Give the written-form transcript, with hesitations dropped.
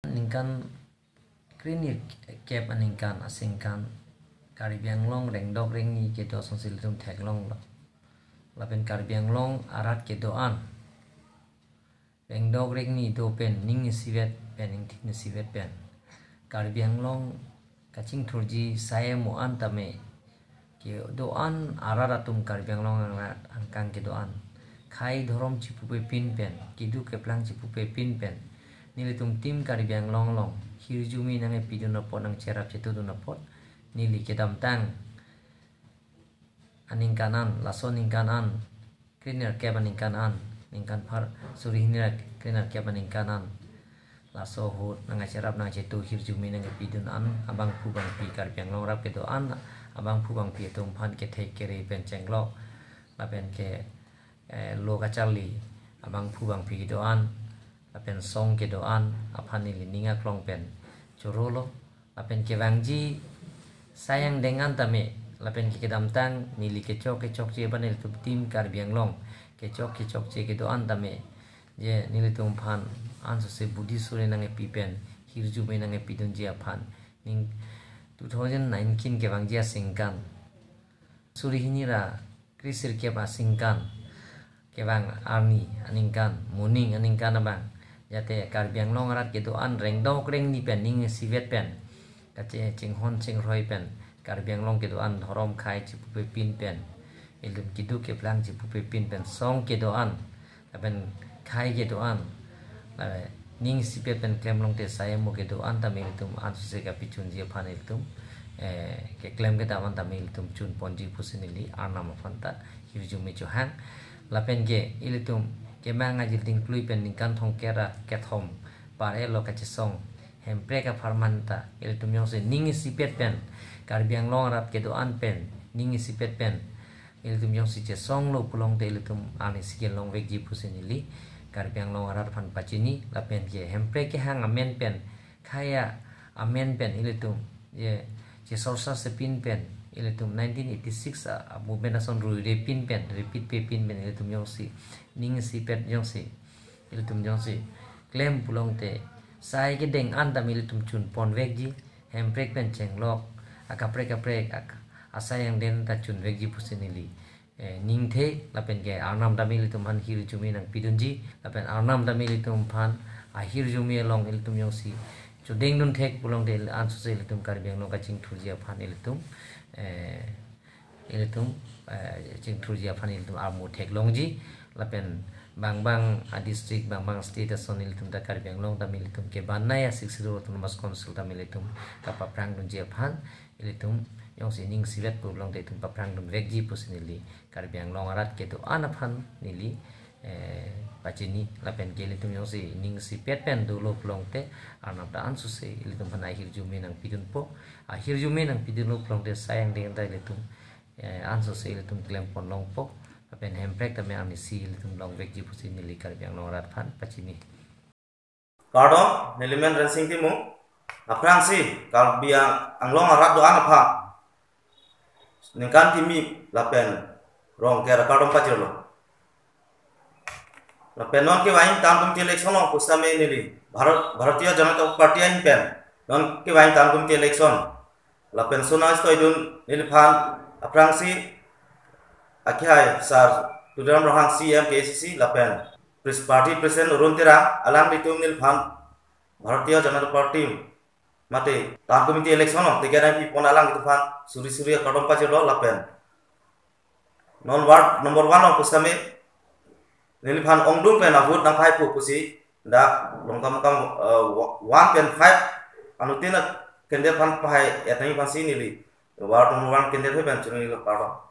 Ningkan krini kep aningkan asingkan Karibiang long reng dok rengi kedo sonsil tum tek long lo lapen Karibiang long arat kedoan reng dok rengi do pen ning sivet pen ning tik sivet pen Karibiang long kacing turji saya mo antame ke doan arat atum Karibiang long angkang kedoan kai dorom cipupe pin pen kidu keplang cipupe pin pen nilitum tim Karibiang long long hirjumi nange pidu napot nang cerap cetu du napot nili kedam tang aning kanan lason ning kanan cleaner kep aning kanan ningkan par suri hinira cleaner kep aning kanan laso hut nang cerap nang cetu hirjumi nange pidu an abang pu bang pi Karibiang long rap kedo an abang pu bang pi tum phan ke thek kere pen cenglo lapen ke lo kacali abang pu bang pi kedo an apen song ke doan apan ini ninga klong pen curolo apen ke wangji sayang dengan tame lapen ke kedam tang nili kecok je banel tu tim Karibiang long kecok je ke doan tame je nili tum pan anso se budi sure nange pipen hirju me nange pidun je apan ning 2019 ke wangji asingkan suri hinira krisir ke asingkan ke wang arni aningkan muning aningkan abang jate Karibiang long arat gitu an reng dok reng ni pen ning sivet pen kace chinghon chingroi pen Karibiang long gitu an thorom khai chipupe pin pen ilum kidu ke plang chipupe pin pen song gitu an pen khai gitu an ning sivet pen klem long te saya mo gitu an tamil tum an se ka pichun je phanil tum ke klem ke taman tamil tum chun ponji pusinili arnam phanta hirjumi chuhang lapen ge ilitum kemang ngajil ting plui pen ningkan thong kera kethom pare lo kachisong hempre ka farmanta il tumyong se ningi sipet pen Karibiang long rat kedo an pen ningi sipet pen il tumyong si che song lo pulong te il tum ani sikel long vekji pusinili Karibiang long rat phan pachini la pen ke hempre ke hang amen pen khaya amen pen il tum ye che sorsa se pin pen il tum 1986 movement ason ru repin pen repeat pe pin pen il tum yong si ning si pet yong si il tum yong si klem pulong te sai ke deng an tam il tum chun pon vekji hemprek pen chenglok akaprek asai yang den ta chun vekji pusinili ning the lapen ke arnam damil tum han hir jumi nang pidunji lapen arnam damil tum phan ahir jumi long il tum yong si chudeng nun thek pulong te an su se il tum Karibiang long ka ching thurjia phan il tum ching thurjia phan il tum amu thek longji lapen bang district bang state asonil tum da Karibiang long tamil tum ke banaya 60 autonomous council tamil tum kapa prang dun je phan ilitum yong sining sivet pulong te tum paprang dun vekji pusinili Karibiang long arat ke tu anaphan nili pachini lapen ke ilitum yong si ning si pet pen dulo pulong te anap da ansu se ilitum phan akhir jumi nang pidun po akhir jumi nang pidun lo pulong te sayang dengan ta ilitum ansu se ilitum klem pon long po apen hemprek tame ani sil tum long vekji pusinili Karibiang long arat phan pachini Kardom nilimen rensing timu aprang si Karibiang anglong arat do anapha ningkan timi lapen rong kera kardom pachirlo lapen non ke wain tam tum ke election no pustame nili Bharatiya Janata Party in pen non ke wain tam tum ke election lapen sunas to idun nilphan aprang si akhai sar tudram rohang CM KCC lapen party president urun tera alang ditum nilphan Bharatiya Janata Party mate tam committee election no tegana pi pon alang itu phan suri kadom pachirlo lapen non ward number 1 no pustame nilphan ongdum pen avut nang phai pu pusi da longkam 1.5 anutina kende phan phai etani phan si nili ward number 1 kende phan chuni lo paro